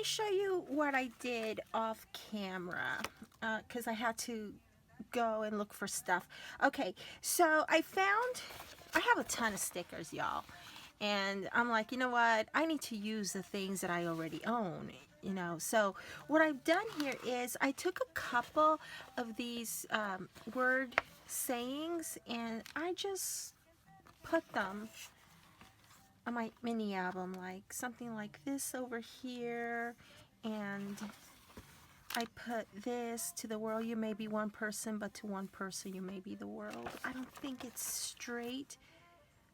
show you what I did off camera because I had to go and look for stuff. Okay, so I have a ton of stickers, y'all. And I'm like, you know what? I need to use the things that I already own, you know. So what I've done here is I took a couple of these word sayings and I just put them on my mini album, like something like this over here. And I put this: to the world you may be one person, but to one person you may be the world. I don't think it's straight,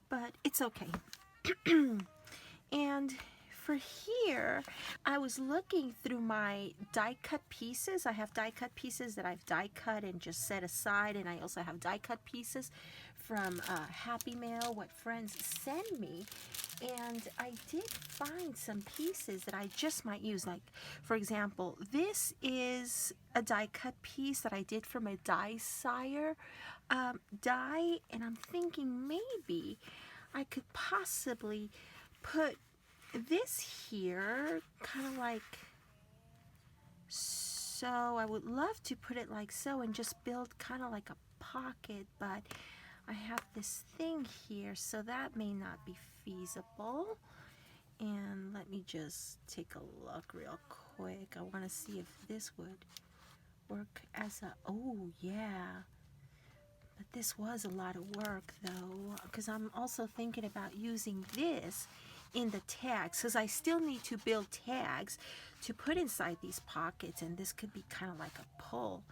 but it's okay. And for here, I was looking through my die cut pieces. I have die cut pieces that I've die cut and just set aside, and I also have die cut pieces from Happy Mail, what friends send me. And I did find some pieces that I just might use. Like, for example, this is a die cut piece that I did from a die sire die, and I'm thinking maybe I could possibly put this here, kind of like so. I would love to put it like so and just build kind of like a pocket, but I have this thing here, so that may not be feasible. And let me just take a look real quick. I want to see if this would work as a, oh yeah. But this was a lot of work though, because I'm also thinking about using this in the tags, because I still need to build tags to put inside these pockets, and this could be kind of like a pull.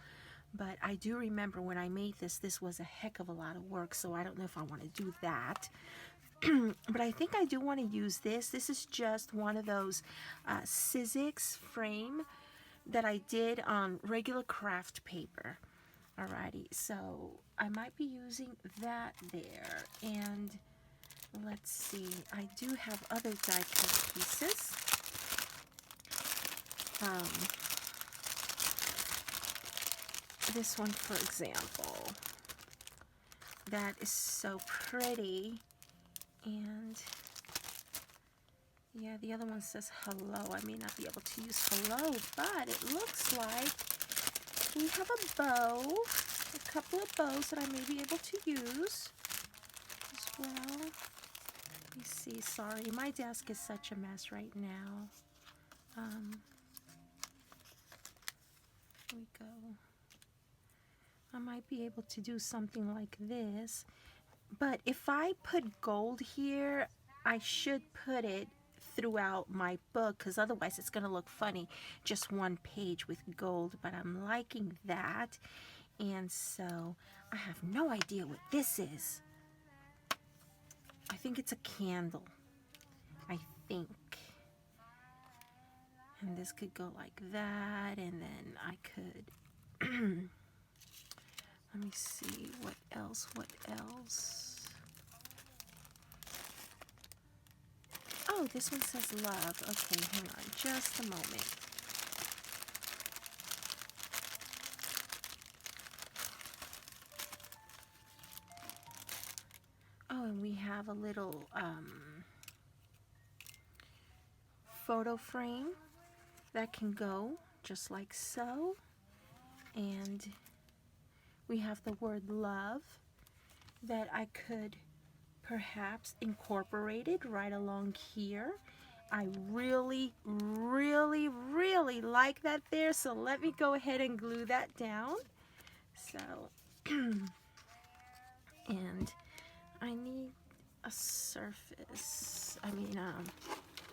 But I do remember when I made this, this was a heck of a lot of work, so I don't know if I want to do that. But I think I do want to use this. This is just one of those Sizzix frame that I did on regular craft paper. Alrighty, so I might be using that there. And let's see, I do have other die cut pieces. This one, for example, that is so pretty. And yeah, the other one says hello. I may not be able to use hello, but it looks like we have a bow, a couple of bows that I may be able to use as well. Let me see, sorry, my desk is such a mess right now. Here we go. I might be able to do something like this, but if I put gold here, I should put it throughout my book, because otherwise it's going to look funny, just one page with gold. But I'm liking that, and so I have no idea what this is. I think it's a candle, I think. And this could go like that, and then I could let me see, what else? Oh, this one says love. Okay, hang on just a moment. Oh, and we have a little photo frame that can go just like so. And we have the word love that I could perhaps incorporate it right along here. I really, really, really like that there, so let me go ahead and glue that down. So, and I need a surface,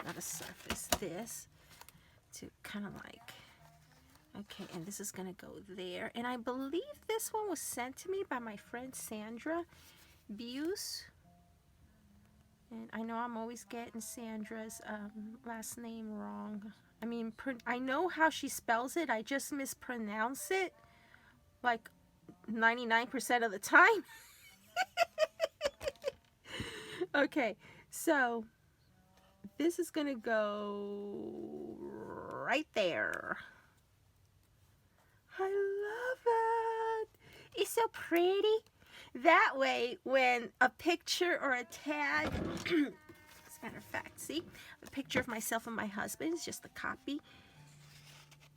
not a surface, this, to kind of like, okay, and this is gonna go there. And I believe this one was sent to me by my friend Sandra Buse. And I know I'm always getting Sandra's last name wrong. I mean, I know how she spells it, I just mispronounce it like 99% of the time. Okay, so this is gonna go right there. I love it. It's so pretty. That way, when a picture or a tag, Matter of fact, see? A picture of myself and my husband is just a copy.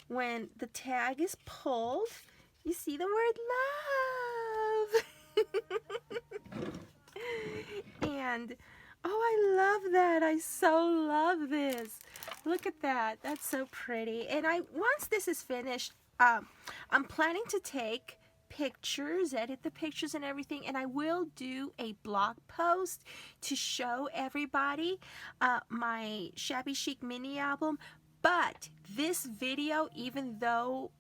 When the tag is pulled, you see the word love. And, oh, I love that. I so love this. Look at that. That's so pretty. And once this is finished, I'm planning to take pictures, edit the pictures and everything, and I will do a blog post to show everybody my Shabby Chic mini album. But this video, even though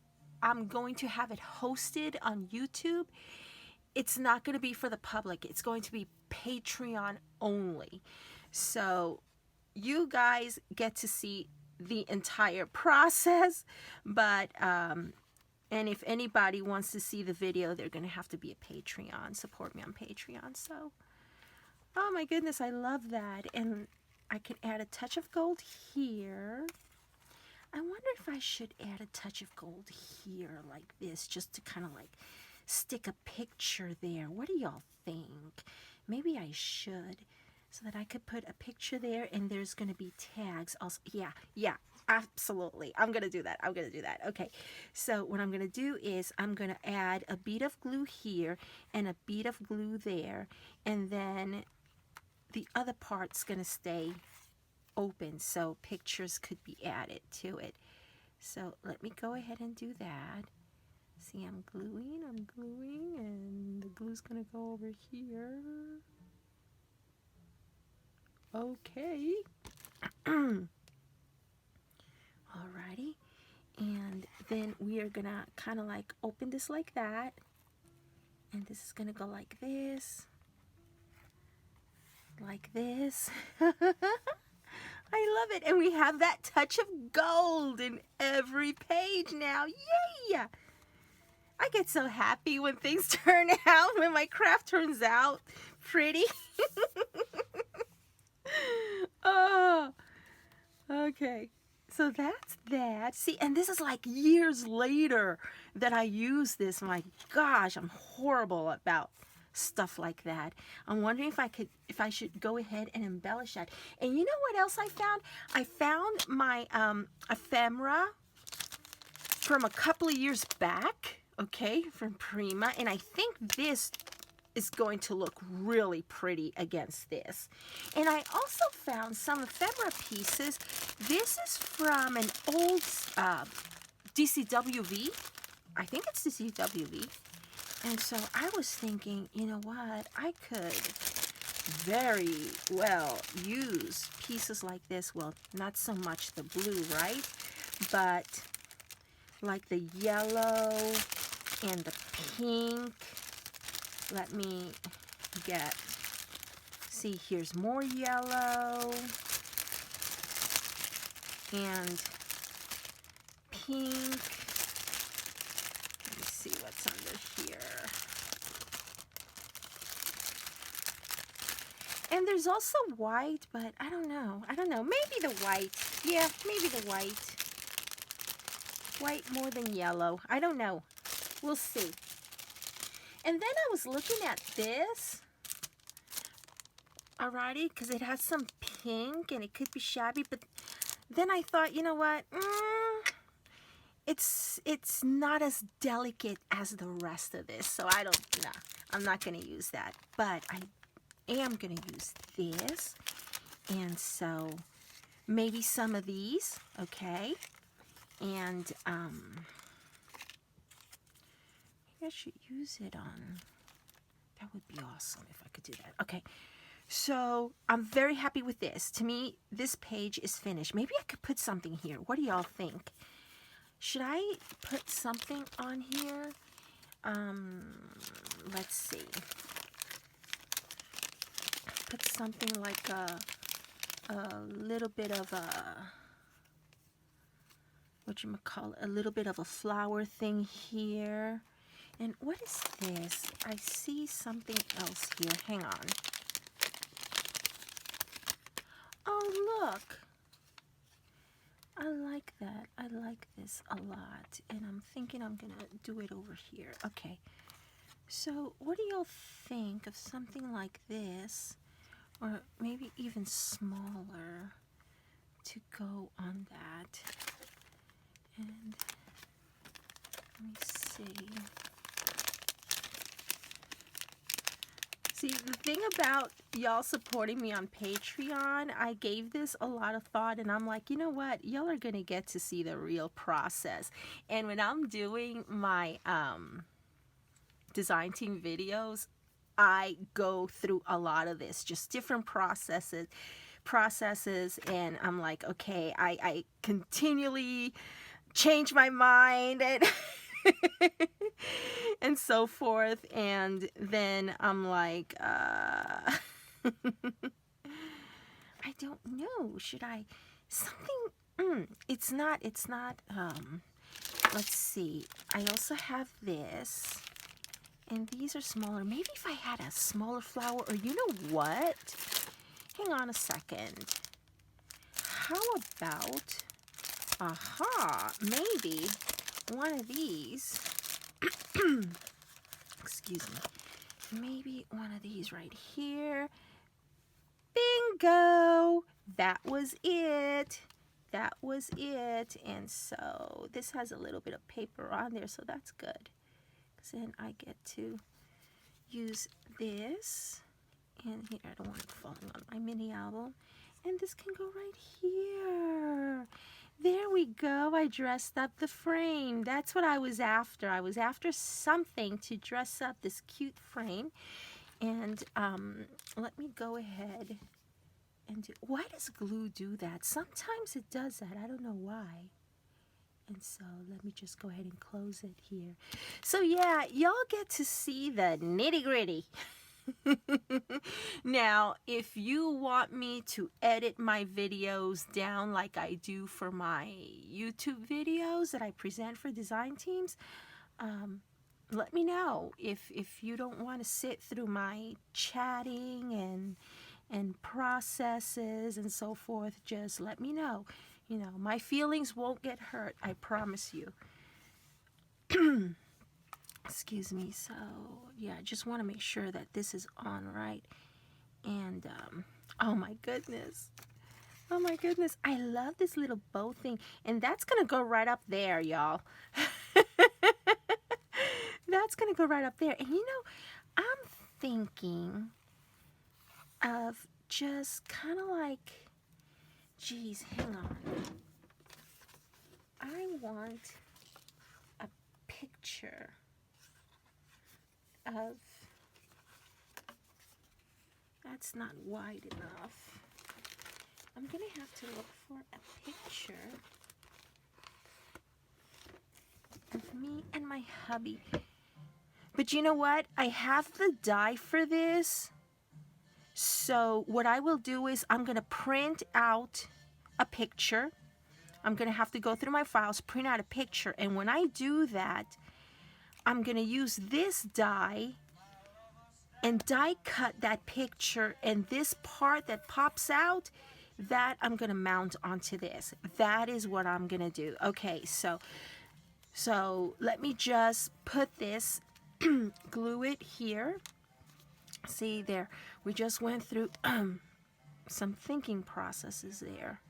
I'm going to have it hosted on YouTube, it's not going to be for the public. It's going to be Patreon only. So you guys get to see the entire process, but and if anybody wants to see the video, they're going to have to be a Patreon, support me on Patreon. So, oh my goodness, I love that. And I can add a touch of gold here. I wonder if I should add a touch of gold here like this, just to kind of like stick a picture there. What do y'all think? Maybe I should, so that I could put a picture there, and there's going to be tags also. Yeah, absolutely. I'm going to do that. Okay, so what I'm going to do is I'm going to add a bead of glue here and a bead of glue there, and then the other part's going to stay open, so pictures could be added to it. So let me go ahead and do that. See, I'm gluing, and the glue's going to go over here. Okay. Alrighty. And then we are going to kind of like open this like that. And this is going to go like this. Like this. I love it. And we have that touch of gold in every page now. Yay! I get so happy when things turn out, when my craft turns out pretty. Oh, okay. So that's that. See, and this is like years later that I use this. My gosh, I'm horrible about stuff like that. I'm wondering if I should go ahead and embellish that. And you know what else I found? I found my ephemera from a couple of years back, okay, from Prima, and I think this is going to look really pretty against this. And I also found some ephemera pieces. This is from an old DCWV. I think it's DCWV. And so I was thinking, you know what, I could very well use pieces like this. Well, not so much the blue, right? But like the yellow and the pink. Let me get, see, here's more yellow and pink. Let me see what's under here. And there's also white, but I don't know. Maybe the white. Yeah, maybe the white. White more than yellow. I don't know. We'll see. And then I was looking at this, alrighty, because it has some pink and it could be shabby, but then I thought, you know what, it's not as delicate as the rest of this, so I'm not going to use that, but I am going to use this, and so maybe some of these, okay, and I should use it on, that would be awesome if I could do that. Okay, so I'm very happy with this. To me, this page is finished. Maybe I could put something here. What do y'all think? Should I put something on here? Let's see. Put something like a little bit of a, a little bit of a flower thing here. And what is this? I see something else here. Hang on. Oh, look. I like that. I like this a lot. And I'm thinking I'm going to do it over here. Okay. So what do y'all think of something like this or maybe even smaller to go on that. And let me see. See, the thing about y'all supporting me on Patreon, I gave this a lot of thought, and I'm like, you know what? Y'all are going to get to see the real process. And when I'm doing my design team videos, I go through a lot of this, just different processes, and I'm like, okay, I continually change my mind and and so forth, and then I'm like, I don't know, should I something, it's not let's see, I also have this, and these are smaller. Maybe if I had a smaller flower, or you know what, hang on a second, how about, maybe one of these, excuse me, maybe one of these right here. Bingo! That was it. That was it. And so this has a little bit of paper on there, so that's good. Because then I get to use this. And here, I don't want it falling on my mini album. And this can go right here. There we go. I dressed up the frame. That's what I was after. I was after something to dress up this cute frame. And let me go ahead and do, why does glue do that? Sometimes it does that. I don't know why. And so let me just go ahead and close it here. So yeah, y'all get to see the nitty-gritty. Now, if you want me to edit my videos down like I do for my YouTube videos that I present for design teams, let me know. If you don't want to sit through my chatting and processes and so forth, just let me know. You know, my feelings won't get hurt, I promise you. Excuse me. So yeah, I just want to make sure that this is on right. And oh my goodness, I love this little bow thing, and that's gonna go right up there, y'all. That's gonna go right up there. And you know, I'm thinking of just kind of like, geez, hang on, I want a picture of, that's not wide enough. I'm gonna have to look for a picture of me and my hubby. But you know what? I have the die for this. So what I will do is I'm gonna print out a picture. I'm gonna have to go through my files, print out a picture, and when I do that, I'm gonna use this die and die cut that picture, and this part that pops out, that I'm gonna mount onto this. That is what I'm gonna do. Okay, so let me just put this, glue it here. See there, we just went through some thinking processes there.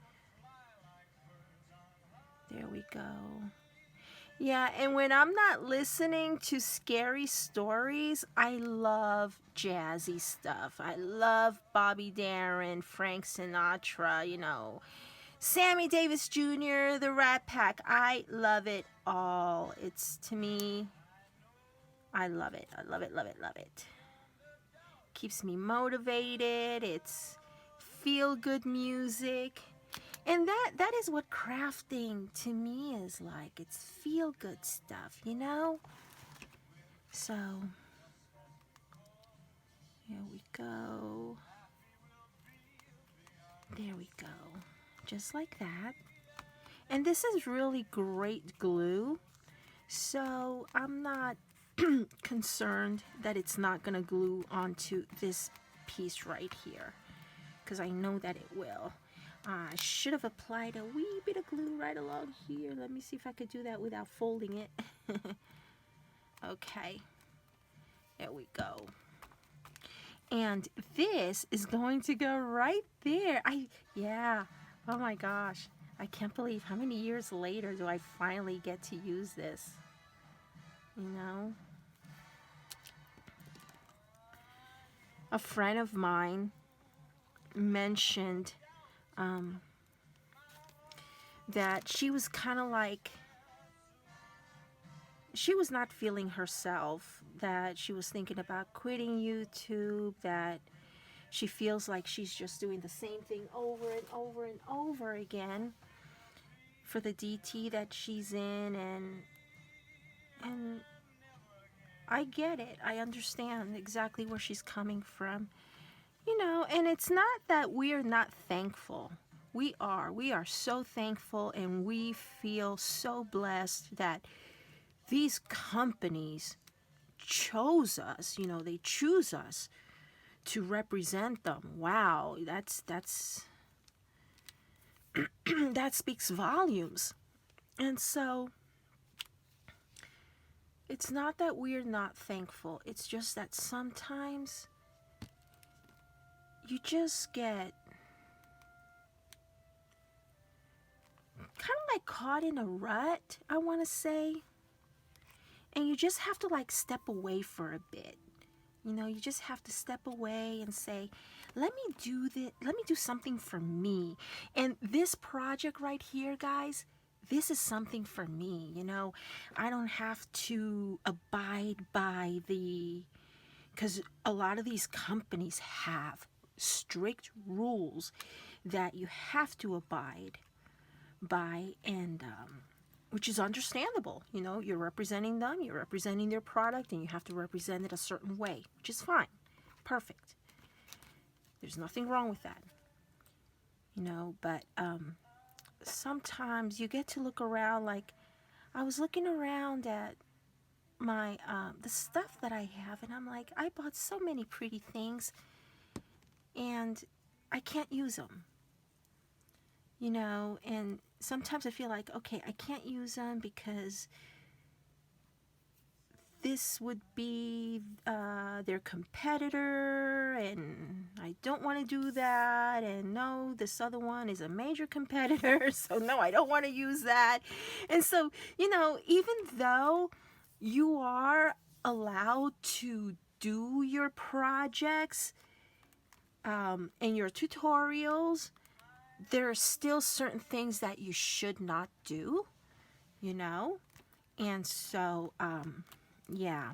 There we go. Yeah, and when I'm not listening to scary stories, I love jazzy stuff. I love Bobby Darin, Frank Sinatra, you know, Sammy Davis Jr., the Rat Pack. I love it all. It's, to me, I love it. I love it, love it, love it. Keeps me motivated. It's feel-good music. And that is what crafting to me is like. It's feel-good stuff, you know? So, here we go. There we go. Just like that. And this is really great glue. So, I'm not concerned that it's not going to glue onto this piece right here, because I know that it will. I should have applied a wee bit of glue right along here. Let me see if I could do that without folding it. Okay, there we go. And this is going to go right there. Yeah, oh my gosh. I can't believe how many years later do I finally get to use this, you know? A friend of mine mentioned that she was kind of like, she was not feeling herself, that she was thinking about quitting YouTube, that she feels like she's just doing the same thing over and over and over again for the DT that she's in, and I get it. I understand exactly where she's coming from. You know, and it's not that we're not thankful. We are. We are so thankful, and we feel so blessed that these companies chose us. You know, they choose us to represent them. Wow, that's that speaks volumes. And so it's not that we're not thankful. It's just that sometimes you just get kind of like caught in a rut, I want to say. And you just have to like step away for a bit. You know, you just have to step away and say, let me do this. Let me do something for me. And this project right here, guys, this is something for me. You know, I don't have to abide by because a lot of these companies have strict rules that you have to abide by, and which is understandable. You know, you're representing them, you're representing their product, and you have to represent it a certain way, which is fine. Perfect. There's nothing wrong with that. You know, but sometimes you get to look around. Like, I was looking around at my the stuff that I have, and I'm like, I bought so many pretty things, and I can't use them. You know, and sometimes I feel like, okay, I can't use them because this would be their competitor, and I don't want to do that, and no, this other one is a major competitor, so no, I don't want to use that. And so, you know, even though you are allowed to do your projects and your tutorials, there are still certain things that you should not do, you know? And so, yeah.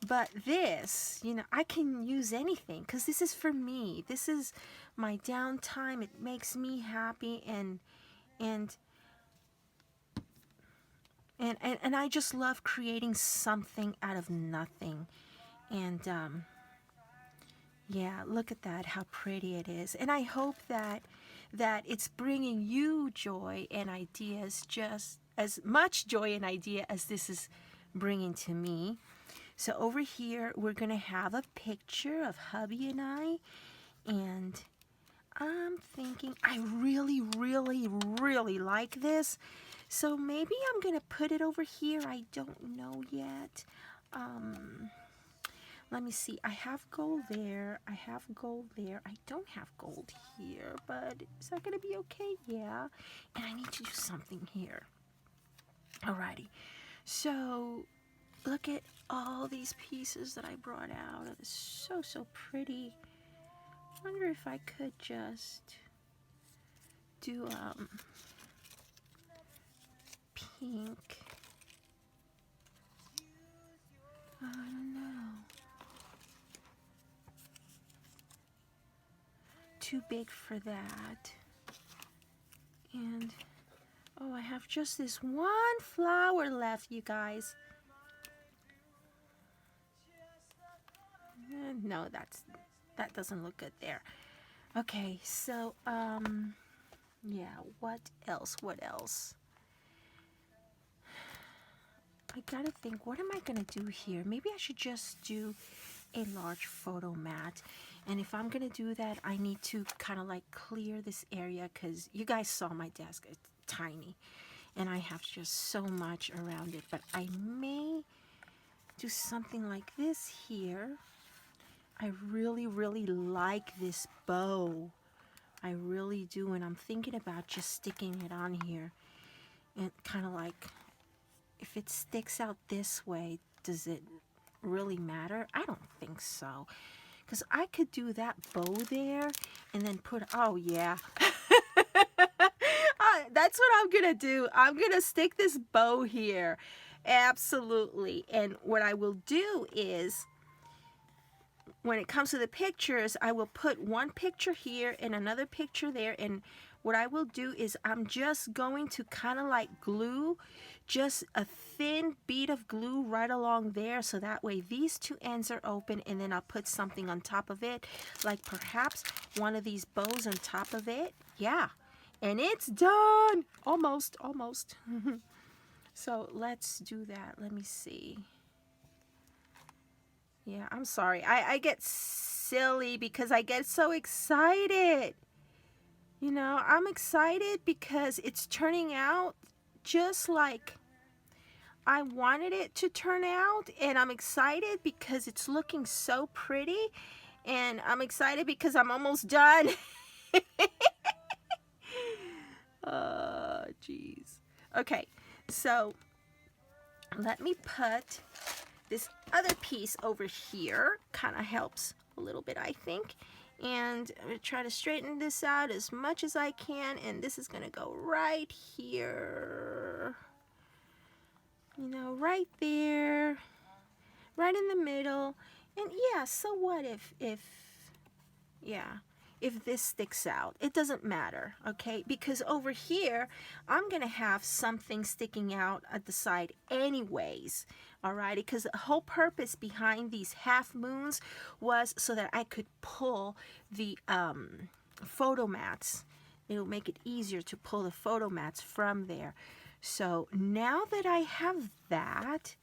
But this, you know, I can use anything because this is for me. This is my downtime. It makes me happy, and I just love creating something out of nothing. And yeah, look at that, how pretty it is. And I hope that it's bringing you joy and ideas, just as much joy and idea as this is bringing to me. So over here, we're going to have a picture of hubby and I. And I'm thinking, I really, really, really like this. So maybe I'm going to put it over here. I don't know yet. Let me see. I have gold there. I have gold there. I don't have gold here, but is that going to be okay? Yeah. And I need to do something here. Alrighty. So look at all these pieces that I brought out. It's so, so pretty. I wonder if I could just do pink. I don't know. Too big for that. And oh, I have just this one flower left, you guys. No, that doesn't look good there. Okay, so yeah, what else? I gotta think, what am I gonna do here? Maybe I should just do a large photo mat. And if I'm gonna do that, I need to kind of like clear this area, because you guys saw my desk. It's tiny and I have just so much around it. But I may do something like this here. I really, really like this bow. I really do, and I'm thinking about just sticking it on here. And kind of like, if it sticks out this way, does it really matter? I don't think so. Because I could do that bow there and then put, oh yeah. That's what I'm going to do. I'm going to stick this bow here. Absolutely. And what I will do is, when it comes to the pictures, I will put one picture here and another picture there. And what I will do is I'm just going to kind of like glue just a thin bead of glue right along there, so that way these two ends are open, and then I'll put something on top of it, like perhaps one of these bows on top of it. Yeah, and it's done. Almost. So let's do that. Let me see. Yeah, I'm sorry. I get silly because I get so excited. You know, I'm excited because it's turning out just like I wanted it to turn out. And I'm excited because it's looking so pretty. And I'm excited because I'm almost done. Oh, jeez. Okay, so let me put this other piece over here. Kind of helps a little bit, I think. And I'm going to try to straighten this out as much as I can. And this is going to go right here. You know, right there. Right in the middle. And yeah, so what if this sticks out? It doesn't matter, okay? Because over here, I'm going to have something sticking out at the side anyways. Alrighty, because the whole purpose behind these half moons was so that I could pull the photo mats. It'll make it easier to pull the photo mats from there. So now that I have that,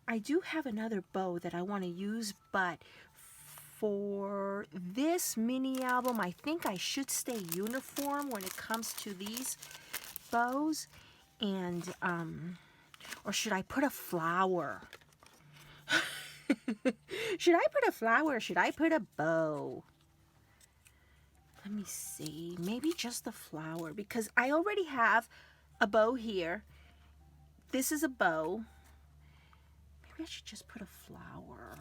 I do have another bow that I want to use, but for this mini album, I think I should stay uniform when it comes to these bows. And or should I put a flower? Should I put a flower or should I put a bow? Let me see. Maybe just a flower, because I already have a bow here. This is a bow. Maybe I should just put a flower.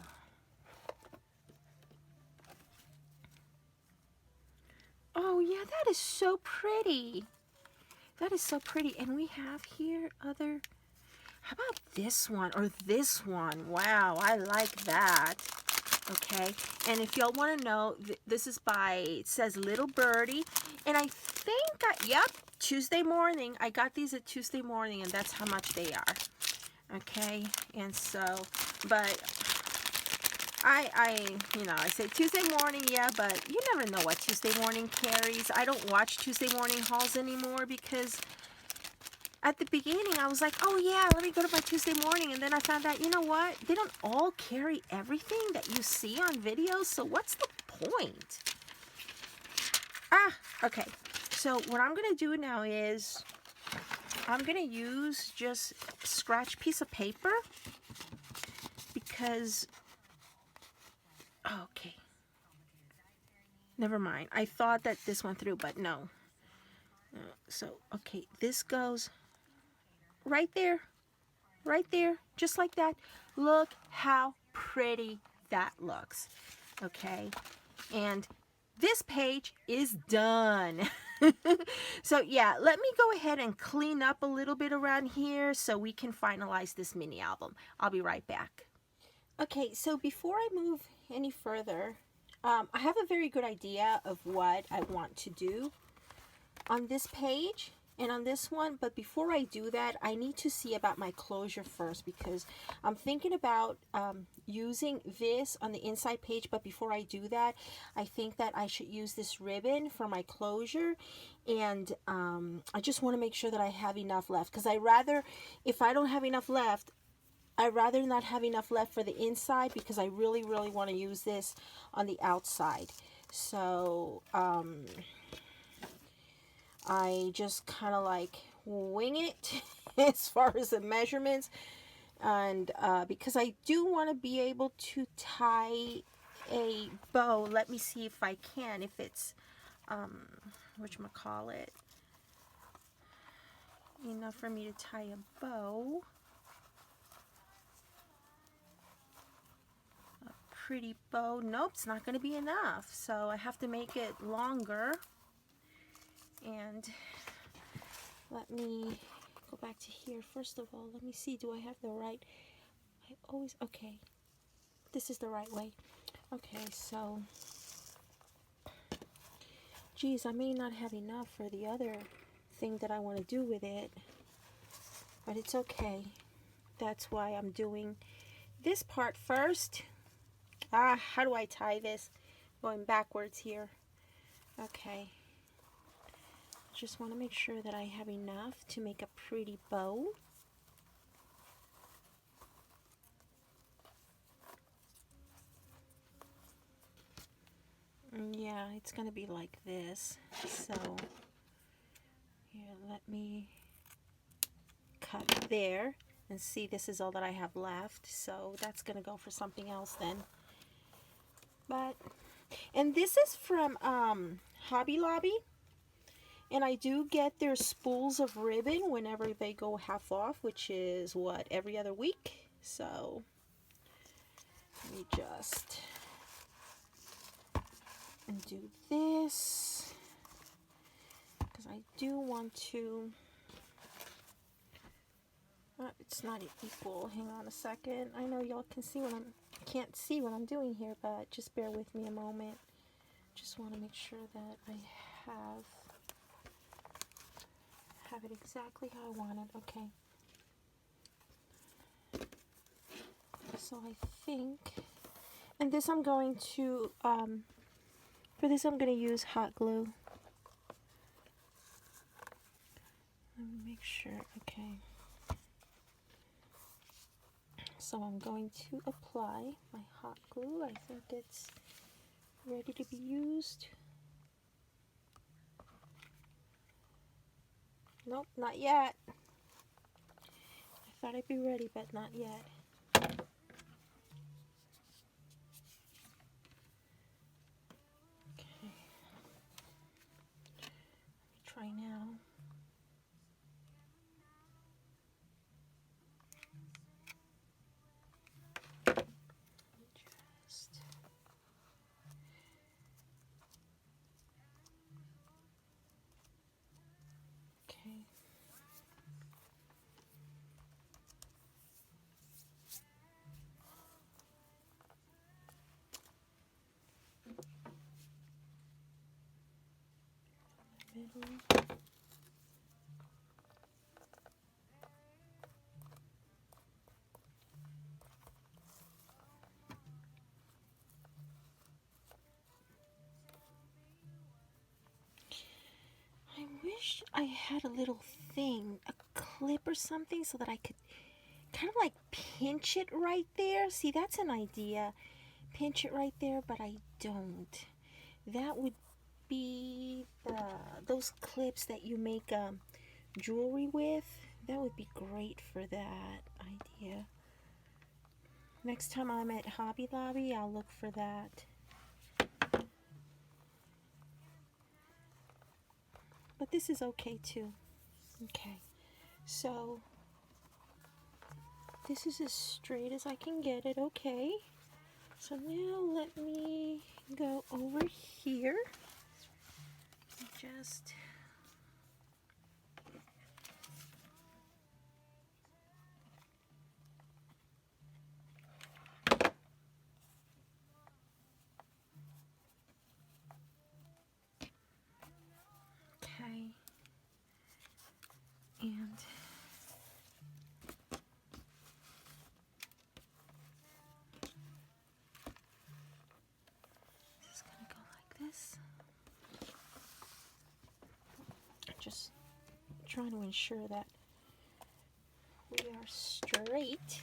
Oh yeah, that is so pretty. That is so pretty. And we have here other... How about this one or this one? Wow, I like that. Okay, and if y'all want to know, this is by, it says Little Birdie. And I think, yep, Tuesday morning. I got these at Tuesday morning, and that's how much they are. Okay, and so, but I say Tuesday morning, yeah, but you never know what Tuesday morning carries. I don't watch Tuesday morning hauls anymore because at the beginning I was like, oh yeah, let me go to my Tuesday morning, and then I found out, you know what? They don't all carry everything that you see on videos, so what's the point? Okay, so what I'm going to do now is I'm going to use just a scratch piece of paper because... Okay. Never mind. I thought that this went through, but no. So, okay, this goes right there. Right there. Just like that. Look how pretty that looks. Okay. And this page is done. So, yeah, let me go ahead and clean up a little bit around here so we can finalize this mini album. I'll be right back. Okay, so before I move any further, I have a very good idea of what I want to do on this page and on this one, but before I do that, I need to see about my closure first, because I'm thinking about using this on the inside page, but before I do that, I think that I should use this ribbon for my closure, and I just want to make sure that I have enough left, because if I don't have enough left, I'd rather not have enough left for the inside, because I really, really want to use this on the outside. So, I just kind of like wing it as far as the measurements. And because I do want to be able to tie a bow. Let me see if I can, if it's, whatchamacallit, enough for me to tie a bow. A pretty bow. Nope, it's not going to be enough. So I have to make it longer. And let me go back to here. First of all, let me see, do I have the right, I always, okay, this is the right way. Okay, so, geez, I may not have enough for the other thing that I want to do with it, but it's okay. That's why I'm doing this part first. How do I tie this? Going backwards here. Okay. Just want to make sure that I have enough to make a pretty bow. Yeah, it's going to be like this. So, here, let me cut there. And see, this is all that I have left. So, that's going to go for something else then. But, and this is from Hobby Lobby. And I do get their spools of ribbon whenever they go half off, which is, what, every other week? So, let me just do this, because I do want to, it's not equal. Hang on a second. I know y'all can see what can't see what I'm doing here, but just bear with me a moment. Just want to make sure that I have it exactly how I want it. Okay. So I think, and this I'm going to, for this I'm going to use hot glue. Let me make sure, okay. So I'm going to apply my hot glue. I think it's ready to be used. Nope, not yet. I thought I'd be ready, but not yet. Okay. Try now. Just okay. Middle. I wish I had a little thing, a clip or something, so that I could kind of like pinch it right there. See, that's an idea. Pinch it right there, but I don't. That would be those clips that you make jewelry with. That would be great for that idea. Next time I'm at Hobby Lobby, I'll look for that. But this is okay too. Okay, so this is as straight as I can get it. Okay, so now let me go over here and just okay, and this is gonna go like this. Just trying to ensure that we are straight.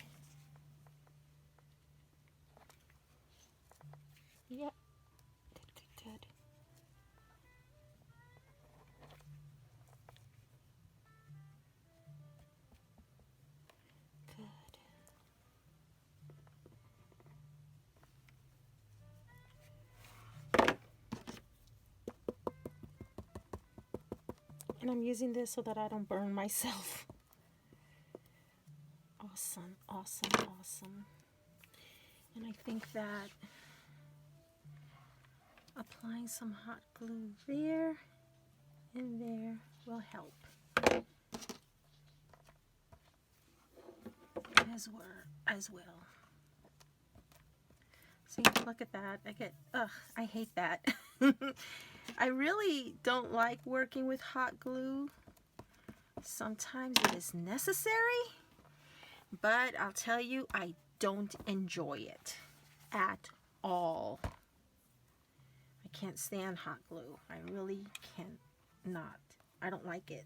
Yep. Good, good, good. Good. And I'm using this so that I don't burn myself. Awesome, awesome, awesome. And I think that applying some hot glue there and there will help as well. See, look at that. I hate that. I really don't like working with hot glue. Sometimes it is necessary, but I'll tell you, I don't enjoy it at all. I can't stand hot glue. I really cannot. I don't like it.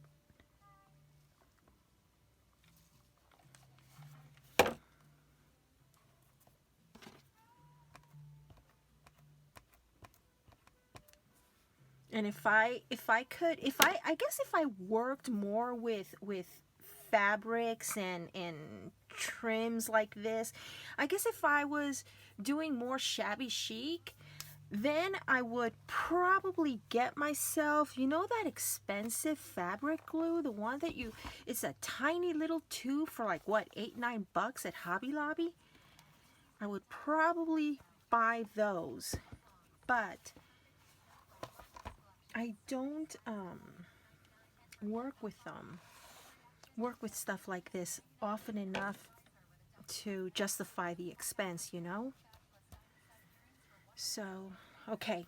And I guess if I worked more with fabrics and trims like this, I guess if I was doing more shabby chic, then I would probably get myself, you know, that expensive fabric glue, the one that it's a tiny little tube for like what, $8-9 at Hobby Lobby. I would probably buy those, but I don't work with stuff like this often enough to justify the expense, you know. So, okay,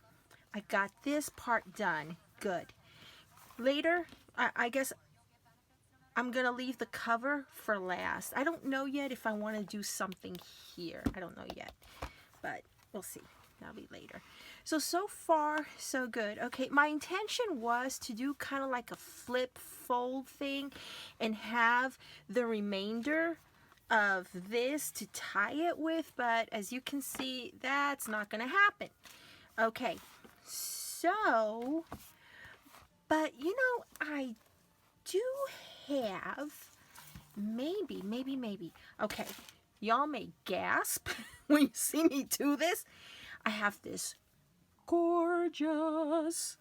I got this part done. Good. Later, I guess I'm gonna leave the cover for last. I don't know yet if I want to do something here. I don't know yet, but we'll see. That'll be later. So far, so good. Okay, my intention was to do kind of like a flip fold thing and have the remainder of this to tie it with, but as you can see, that's not going to happen. Okay, so, but you know, I do have, maybe. Okay, y'all may gasp when you see me do this. I have this gorgeous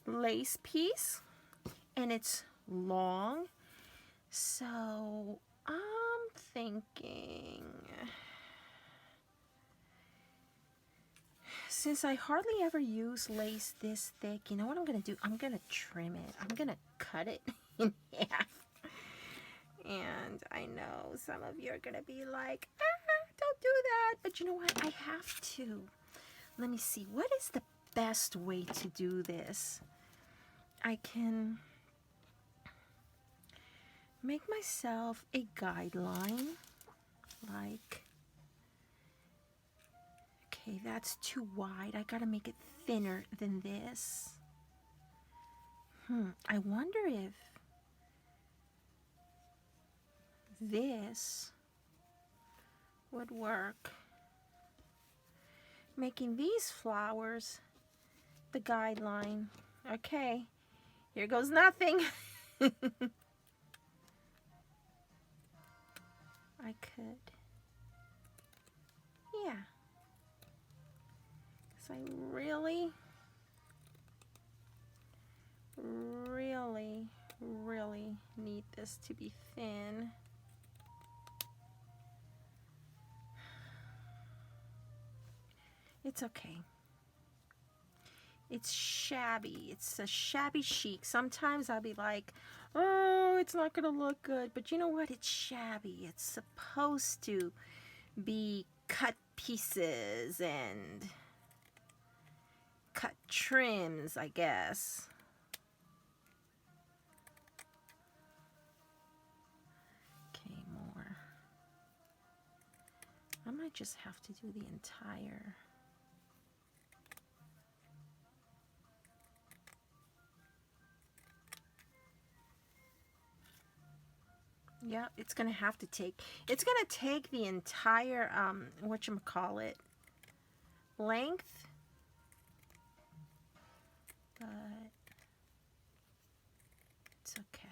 lace piece and it's long, so I'm thinking, since I hardly ever use lace this thick, you know what I'm gonna do? I'm gonna trim it. I'm gonna cut it in half. And I know some of you are gonna be like, don't do that, but you know what, I have to. Let me see, what is the best way to do this? I can make myself a guideline, like, okay, that's too wide. I gotta make it thinner than this. I wonder if this would work. Making these flowers the guideline. Okay, here goes nothing. I could, yeah, because I really need this to be thin. It's okay. It's shabby. It's a shabby chic. Sometimes I'll be like, oh, it's not gonna look good, but you know what? It's shabby. It's supposed to be cut pieces and cut trims, I guess. Okay, more. I might just have to do the entire. Yeah, it's gonna have to take, it's gonna take the entire whatchamacallit, length, but it's okay.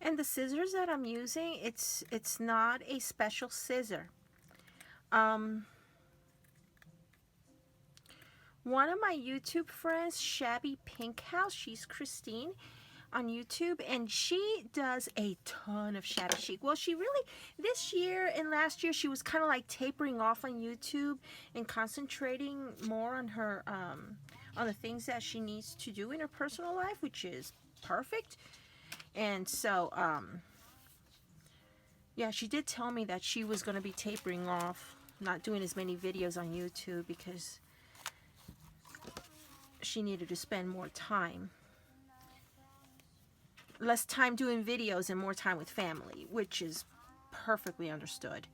And the scissors that I'm using, it's not a special scissor. One of my YouTube friends, Shabby Pink House, she's Christine on YouTube, and she does a ton of shabby chic. Well, she really, this year and last year, she was kind of like tapering off on YouTube and concentrating more on her, on the things that she needs to do in her personal life, which is perfect. And so, yeah, she did tell me that she was going to be tapering off, not doing as many videos on YouTube because she needed to spend more time. Less time doing videos and more time with family, which is perfectly understood.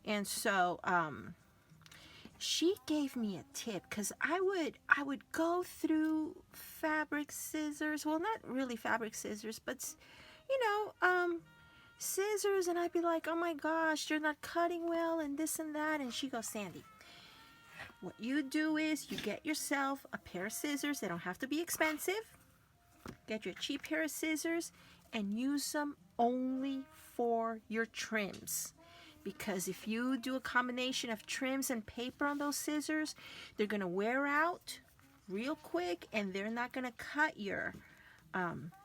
And so, she gave me a tip because I would go through fabric scissors. Well, not really fabric scissors, but, you know, scissors, and I'd be like, oh my gosh, you're not cutting well and this and that. And she goes, Sandy, what you do is you get yourself a pair of scissors. They don't have to be expensive. Get your cheap pair of scissors and use them only for your trims. Because if you do a combination of trims and paper on those scissors, they're going to wear out real quick and they're not going to cut your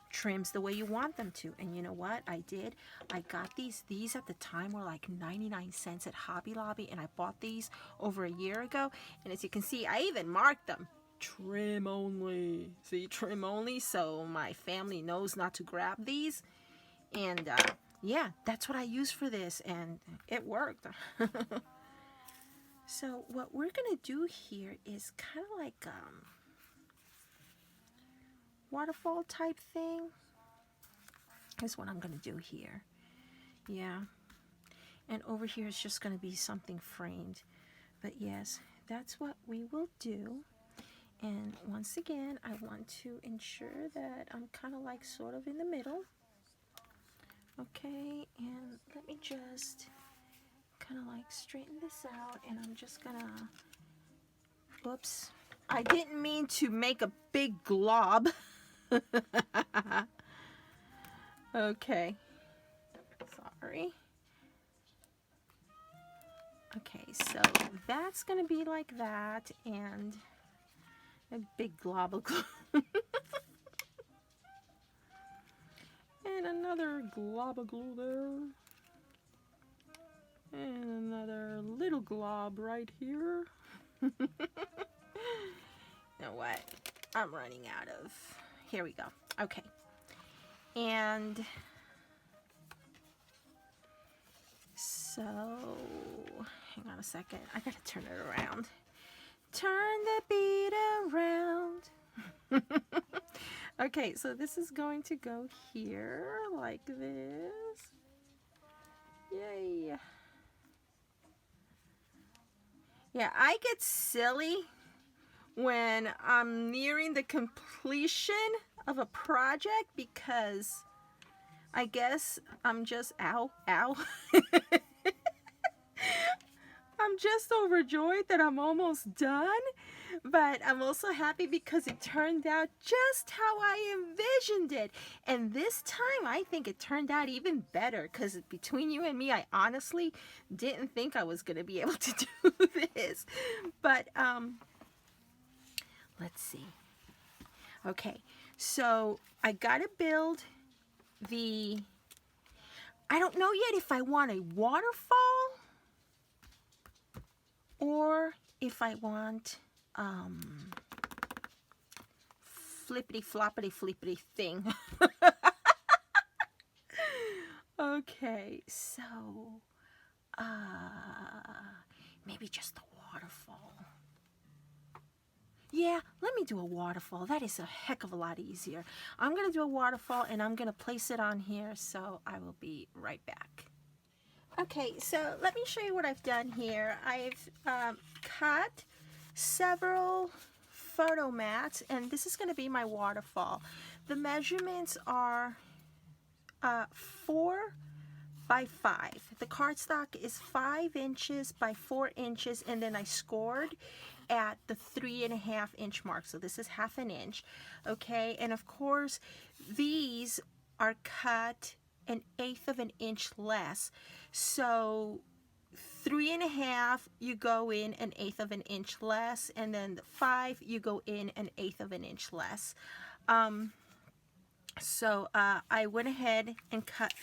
trims the way you want them to. And you know what I did? I got these at the time were like 99 cents at Hobby Lobby, and I bought these over a year ago. And as you can see, I even marked them. Trim only. See, trim only, so my family knows not to grab these. And yeah, that's what I use for this, and it worked. So what we're gonna do here is kind of like waterfall type thing. Is what I'm gonna do here. Yeah, and over here is just gonna be something framed. But yes, that's what we will do. And once again, I want to ensure that I'm kind of like sort of in the middle. Okay, and let me just kind of like straighten this out, and I'm just gonna, oops, I didn't mean to make a big glob. Okay, sorry. Okay, so that's gonna be like that, and a big glob of glue. And another glob of glue there. And another little glob right here. You know what? I'm running out of... Here we go. Okay. And... so... hang on a second. I gotta turn it around. Turn the beat around. Okay, so this is going to go here like this. Yay. Yeah, I get silly when I'm nearing the completion of a project because I guess I'm just, ow. I'm just overjoyed that I'm almost done, but I'm also happy because it turned out just how I envisioned it. And this time, I think it turned out even better because between you and me, I honestly didn't think I was going to be able to do this. But, let's see. Okay, so I got to build the, I don't know yet if I want a waterfall or if I want flippity floppity flippity thing. Okay, so maybe just a waterfall. Yeah, let me do a waterfall. That is a heck of a lot easier. I'm gonna do a waterfall and I'm gonna place it on here, so I will be right back. Okay, so let me show you what I've done here. I've cut several photo mats, and this is going to be my waterfall. The measurements are 4 by 5. The cardstock is 5 inches by 4 inches, and then I scored at the 3.5 inch mark. So this is ½ inch. Okay, and of course these are cut 1/8 of an inch less. So 3.5, you go in 1/8 of an inch less, and then the 5, you go in 1/8 of an inch less. So I went ahead and cut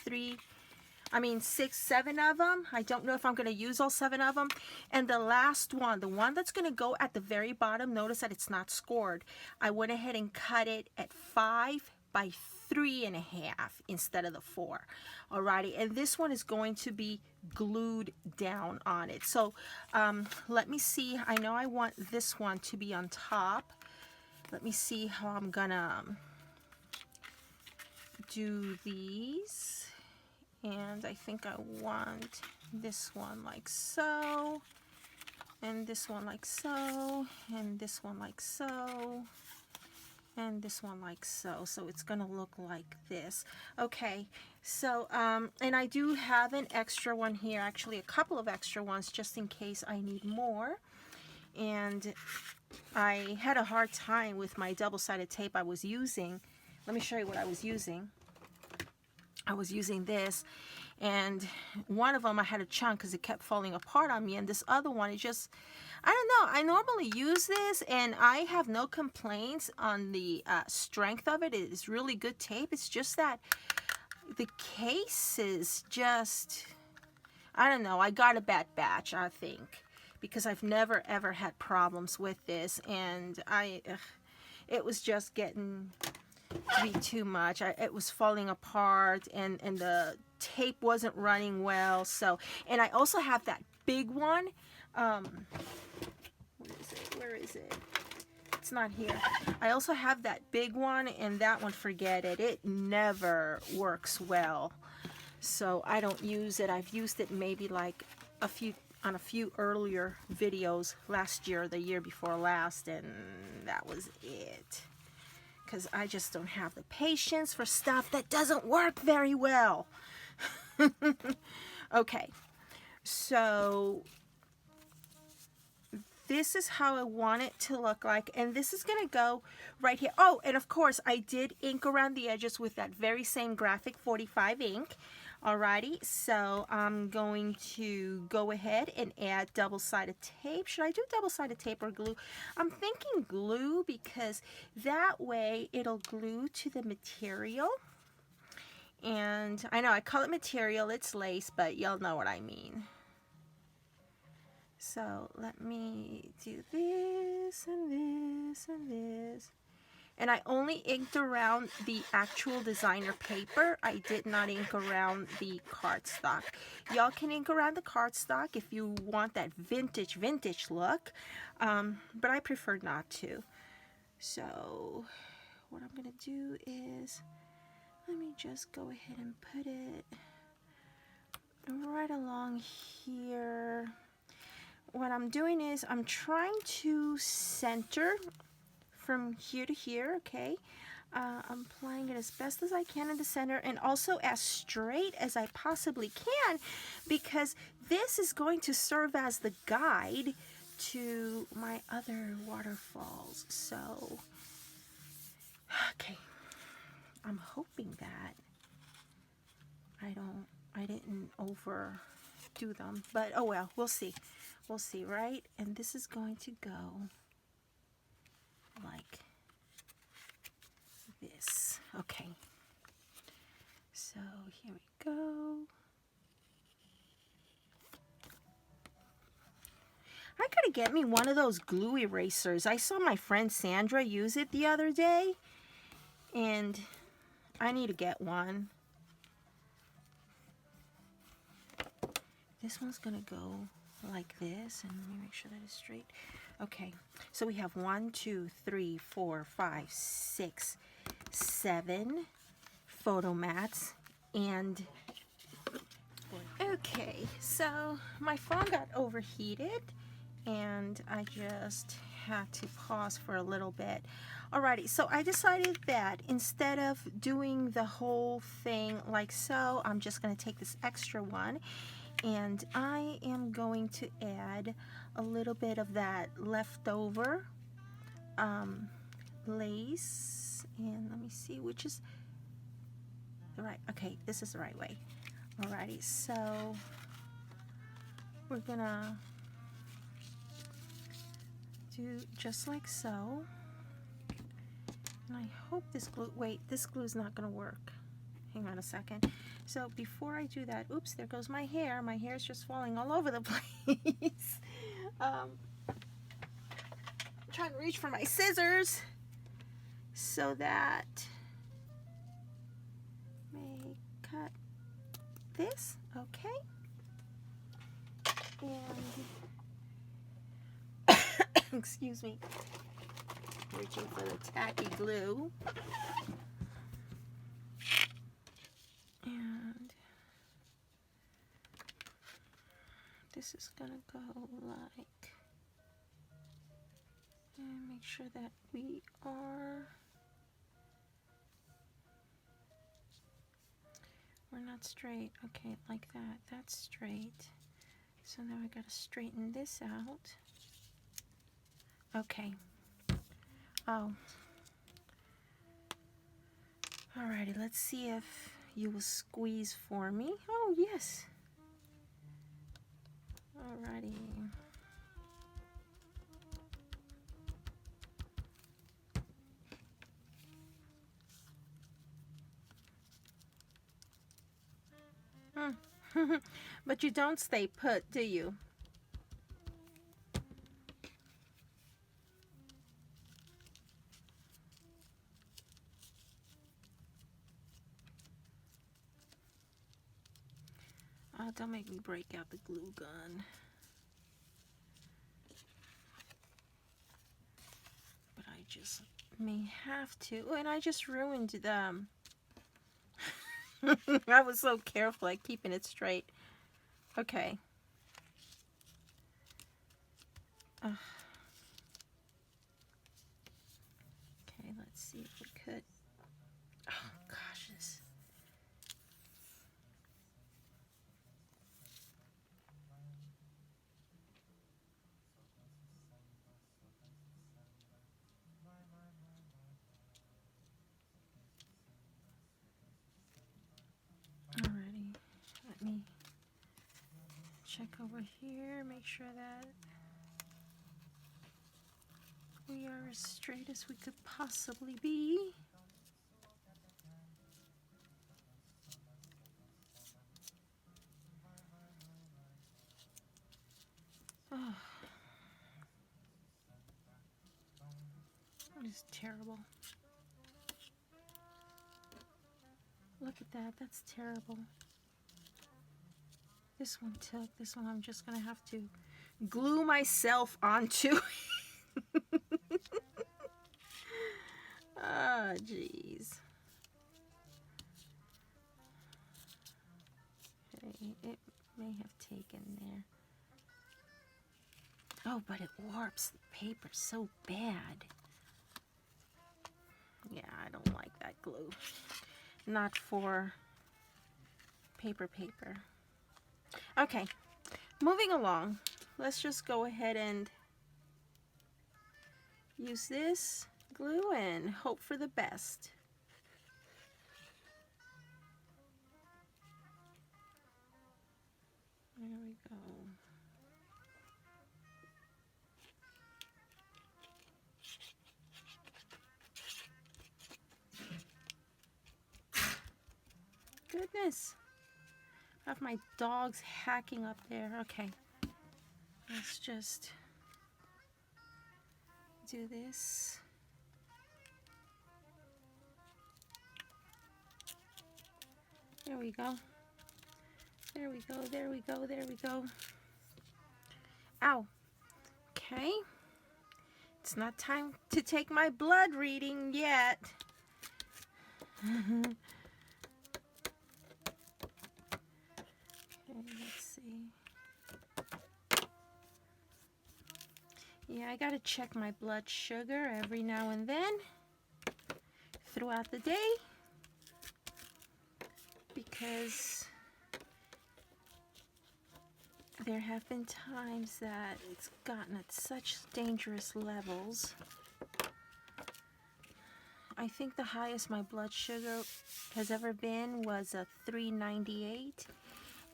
6, 7 of them. I don't know if I'm going to use all 7 of them. And the last one, the one that's going to go at the very bottom, notice that it's not scored. I went ahead and cut it at 5 by 3.5 instead of the 4. Alrighty, and this one is going to be glued down on it. So let me see. I know I want this one to be on top. Let me see how I'm gonna do these. And I think I want this one like so, and this one like so, and this one like so, and this one like so. So it's gonna look like this. Okay, so and I do have an extra one here, actually a couple of extra ones, just in case I need more. And I had a hard time with my double-sided tape I was using. Let me show you what I was using. I was using this, and one of them I had a chunk because it kept falling apart on me, and this other one, it just, I don't know, I normally use this and I have no complaints on the strength of it. It is really good tape. It's just that the case is just, I don't know, I got a bad batch, I think, because I've never ever had problems with this, and it was just getting to be too much. It was falling apart, and the tape wasn't running well. So, and I also have that big one. Where is it? It's not here. I also have that big one, and that one, forget it. It never works well. So I don't use it. I've used it maybe like on a few earlier videos last year or the year before last, and that was it. Because I just don't have the patience for stuff that doesn't work very well. Okay, so this is how I want it to look like, and this is going to go right here. Oh, and of course, I did ink around the edges with that very same Graphic 45 ink. Alrighty, so I'm going to go ahead and add double-sided tape. Should I do double-sided tape or glue? I'm thinking glue, because that way it'll glue to the material. And I know I call it material, it's lace, but y'all know what I mean. So let me do this and this and this. And I only inked around the actual designer paper. I did not ink around the cardstock. Y'all can ink around the cardstock if you want that vintage look, but I prefer not to. So what I'm gonna do is, let me just go ahead and put it right along here. What I'm doing is I'm trying to center from here to here, okay? I'm applying it as best as I can in the center, and also as straight as I possibly can, because this is going to serve as the guide to my other waterfalls. So, okay, I'm hoping that I didn't overdo them, but oh well, we'll see. We'll see, right? And this is going to go like this. Okay, so here we go. I gotta get me one of those glue erasers. I saw my friend Sandra use it the other day, and I need to get one. This one's gonna go like this, and let me make sure that it's straight. Okay, so we have 1, 2, 3, 4, 5, 6, 7 photo mats, and okay, so my phone got overheated and I just had to pause for a little bit. Alrighty, so I decided that instead of doing the whole thing like so, I'm just going to take this extra one, and I am going to add a little bit of that leftover lace, and let me see, which is the right, okay, this is the right way. Alrighty, so we're gonna do just like so. And I hope this glue, wait, this glue is not gonna work. Hang on a second. So before I do that, oops, there goes my hair. My hair is just falling all over the place. Trying to reach for my scissors so that may cut this, okay? And excuse me, reaching for the tacky glue. And this is gonna go like, and make sure that we're not straight. Okay, like that. That's straight. So now I gotta straighten this out. Okay. Oh. Alrighty, let's see if you will squeeze for me. Oh, yes. Alrighty. But you don't stay put, do you? Oh, don't make me break out the glue gun. But I just may have to. Oh, and I just ruined them. I was so careful at keeping it straight. Okay. Okay, let's see if we could. Oh, gosh. This. Alrighty. Let me check over here, make sure that we are as straight as we could possibly be. Oh, that is terrible. Look at that, that's terrible. This one took, this one I'm just gonna have to glue myself onto. Ah, jeez. Okay, it may have taken there. Oh, but it warps the paper so bad. Yeah, I don't like that glue. Not for paper. Okay, moving along. Let's just go ahead and use this glue and hope for the best. There we go. Goodness. I have my dogs hacking up there. Okay. Let's just do this. There we go. There we go, there we go, there we go. Ow. Okay. It's not time to take my blood reading yet. Okay, let's see. Yeah, I gotta check my blood sugar every now and then throughout the day, because there have been times that it's gotten at such dangerous levels, I think the highest my blood sugar has ever been was a 398,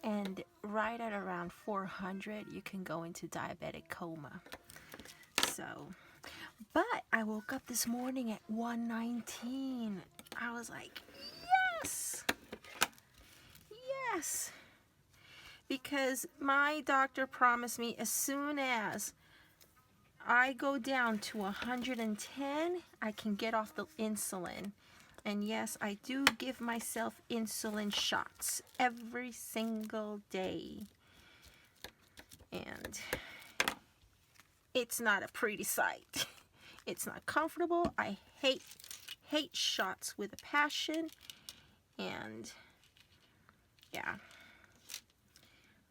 and right at around 400 you can go into diabetic coma. So, but I woke up this morning at 119. I was like, yes, yes, because my doctor promised me as soon as I go down to 110, I can get off the insulin. And yes, I do give myself insulin shots every single day. And it's not a pretty sight. It's not comfortable. I hate shots with a passion. And yeah,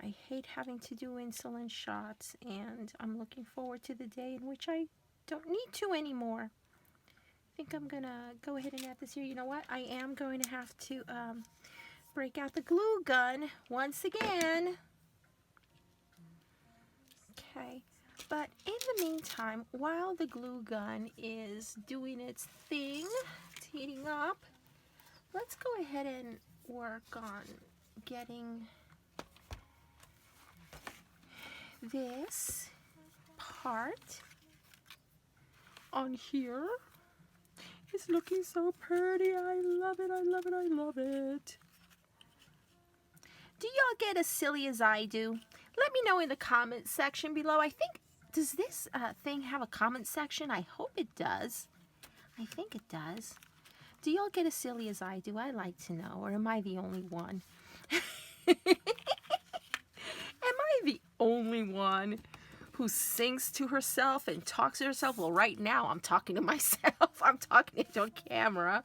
I hate having to do insulin shots, and I'm looking forward to the day in which I don't need to anymore. I think I'm gonna go ahead and add this here. You know what? I am going to have to break out the glue gun once again. Okay, but in the meantime, while the glue gun is doing its thing, it's heating up, let's go ahead and work on getting this part on here. It's looking so pretty. I love it, I love it, I love it. Do y'all get as silly as I do? Let me know in the comment section below. I think, does this thing have a comment section? I hope it does. I think it does. Do y'all get as silly as I do? I'd like to know. Or am I the only one? Am I the only one who sings to herself and talks to herself? Well, right now I'm talking to myself. I'm talking to a camera.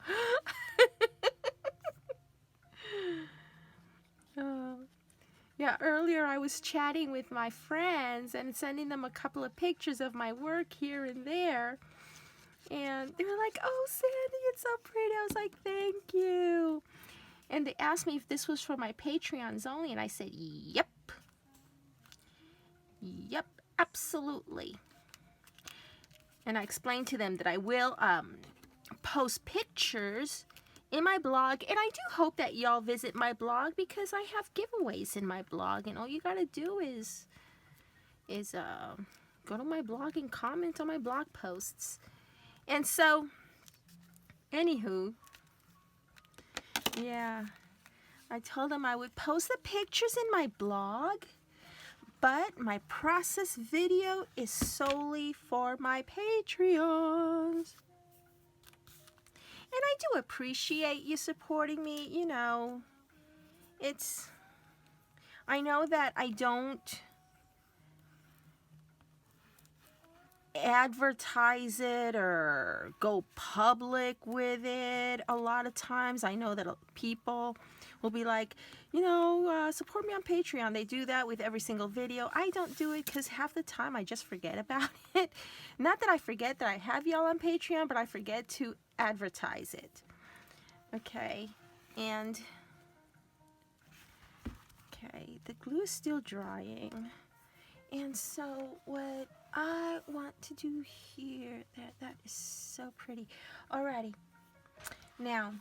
Yeah, earlier I was chatting with my friends and sending them a couple of pictures of my work here and there. And they were like, "Oh, Sandy, it's so pretty." I was like, "Thank you." And they asked me if this was for my Patreons only, and I said, "Yep. Yep, absolutely." And I explained to them that I will post pictures in my blog, and I do hope that y'all visit my blog, because I have giveaways in my blog, and all you gotta do is go to my blog and comment on my blog posts. And so, anywho, yeah, I told them I would post the pictures in my blog, but my process video is solely for my Patreons. And I do appreciate you supporting me. You know, I know that I don't advertise it or go public with it a lot of times. I know that people will be like, you know, support me on Patreon. They do that with every single video. I don't do it because half the time I just forget about it. Not that I forget that I have y'all on Patreon, but I forget to advertise it. Okay, and okay, the glue is still drying. And so what I want to do here, that is so pretty. Alrighty. Now.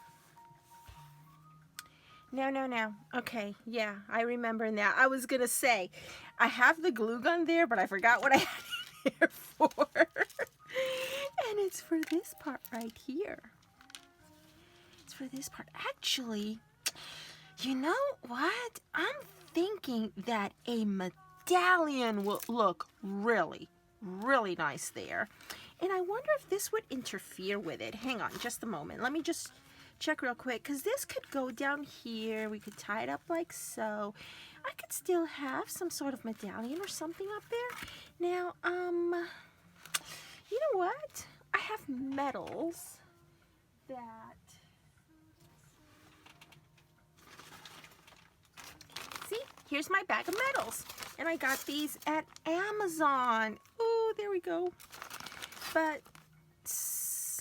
Okay, yeah, I remember now. I was going to say, I have the glue gun there, but I forgot what I had it there for. And it's for this part right here. It's for this part. Actually, you know what? I'm thinking that a medallion will look really, really nice there. And I wonder if this would interfere with it. Hang on just a moment. Let me just check real quick, because this could go down here. We could tie it up like so. I could still have some sort of medallion or something up there. Now, you know what? I have metals that... See, here's my bag of metals. And I got these at Amazon. Ooh, there we go. But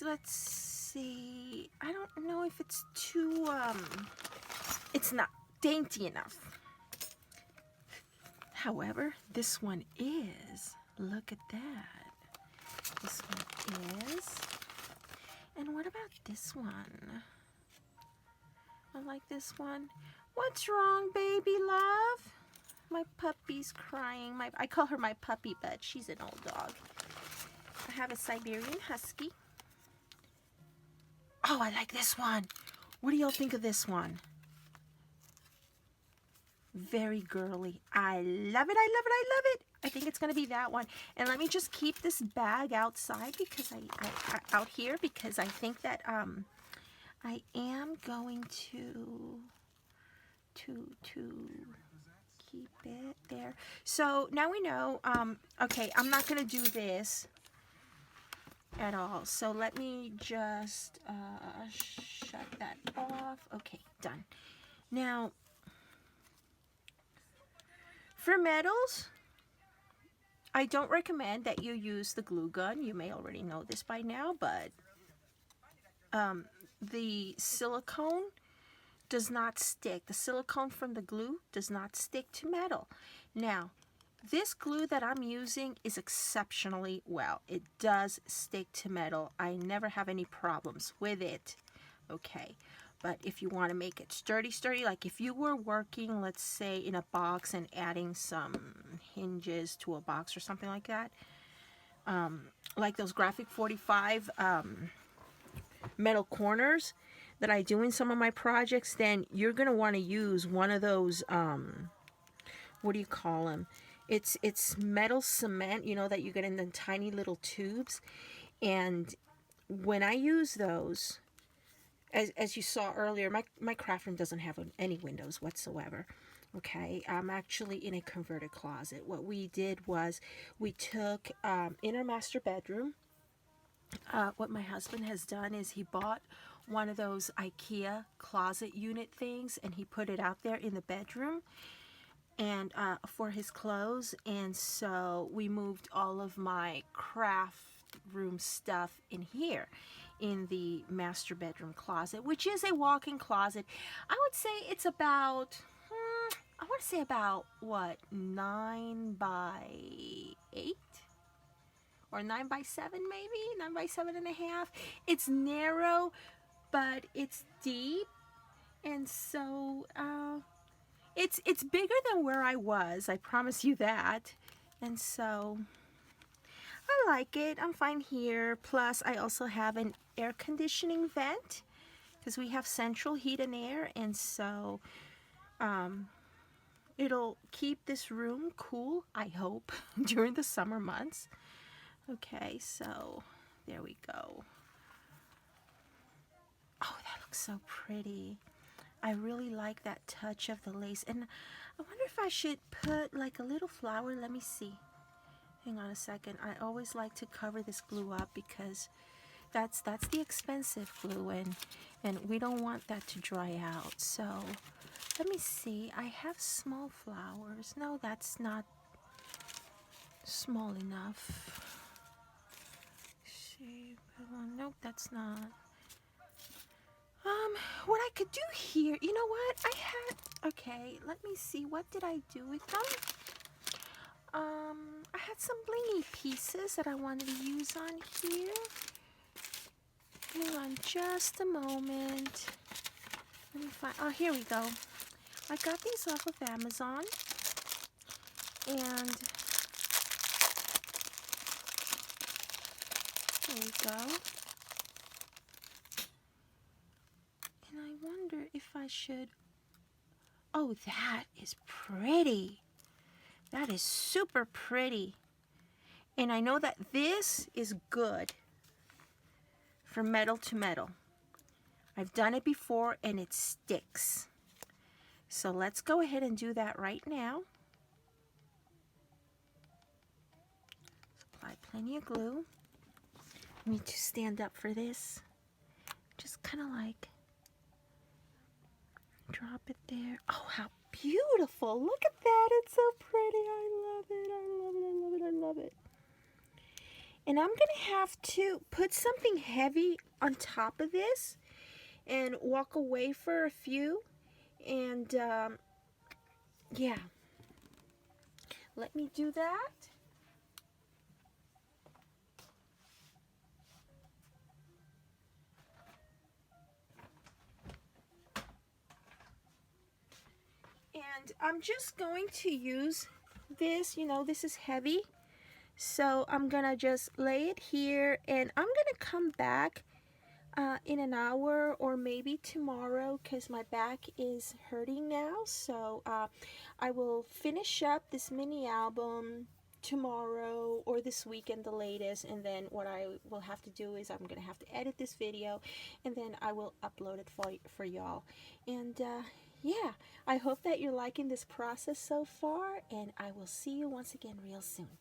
let's see. I don't know if it's too, it's not dainty enough. However, this one is. Look at that. This one is. And what about this one? I like this one. What's wrong, baby love? My puppy's crying. I call her my puppy, but she's an old dog. I have a Siberian Husky. Oh, I like this one. What do y'all think of this one? Very girly. I love it, I love it, I love it. I think it's going to be that one. And let me just keep this bag outside because out here because I think that I am going to keep it there. So now we know, okay, I'm not going to do this at all. So let me just shut that off. Okay, done. Now, for metals, I don't recommend that you use the glue gun. You may already know this by now, but the silicone does not stick. The silicone from the glue does not stick to metal. Now, this glue that I'm using is exceptionally well. It does stick to metal. I never have any problems with it. Okay, but if you want to make it sturdy, like if you were working, let's say, in a box and adding some hinges to a box or something like that, like those graphic 45 metal corners that I do in some of my projects, then you're going to want to use one of those, what do you call them? It's metal cement, you know, that you get in the tiny little tubes. And when I use those, as you saw earlier, my craft room doesn't have any windows whatsoever. Okay, I'm actually in a converted closet. What we did was we took in our master bedroom, what my husband has done is he bought one of those IKEA closet unit things and he put it out there in the bedroom and for his clothes. And so we moved all of my craft room stuff in here in the master bedroom closet, which is a walk-in closet. I would say it's about I want to say about what, 9 by 8 or 9 by 7, maybe 9 by 7.5. It's narrow, but it's deep, and so it's bigger than where I was. I promise you that. And so I like it. I'm fine here. Plus, I also have an air conditioning vent because we have central heat and air, and so it'll keep this room cool, I hope, during the summer months. Okay, so there we go. Oh, that looks so pretty. I really like that touch of the lace. And I wonder if I should put like a little flower. Let me see. Hang on a second. I always like to cover this glue up because that's the expensive glue, and we don't want that to dry out. So let me see. I have small flowers. No, that's not small enough. See, nope, that's not. What I could do here, you know what? Okay, let me see. What did I do with them? I had some blingy pieces that I wanted to use on here. Hang on just a moment. Let me find, oh, here we go. I got these off of Amazon. And there we go. And I wonder if I should, oh, that is pretty. That is super pretty. And I know that this is good for metal to metal. I've done it before and it sticks. So let's go ahead and do that right now. Apply plenty of glue. I need to stand up for this. Just kind of like drop it there. Oh, how beautiful. Look at that. It's so pretty. I love it. I love it. I love it. I love it. And I'm going to have to put something heavy on top of this and walk away for a few. And yeah. Let me do that. I'm just going to use this, you know, this is heavy. So I'm gonna just lay it here, and I'm gonna come back in an hour or maybe tomorrow because my back is hurting now. So I will finish up this mini album tomorrow or this weekend the latest, and then what I will have to do is I'm gonna have to edit this video, and then I will upload it for y'all. And yeah, I hope that you're liking this process so far, and I will see you once again real soon.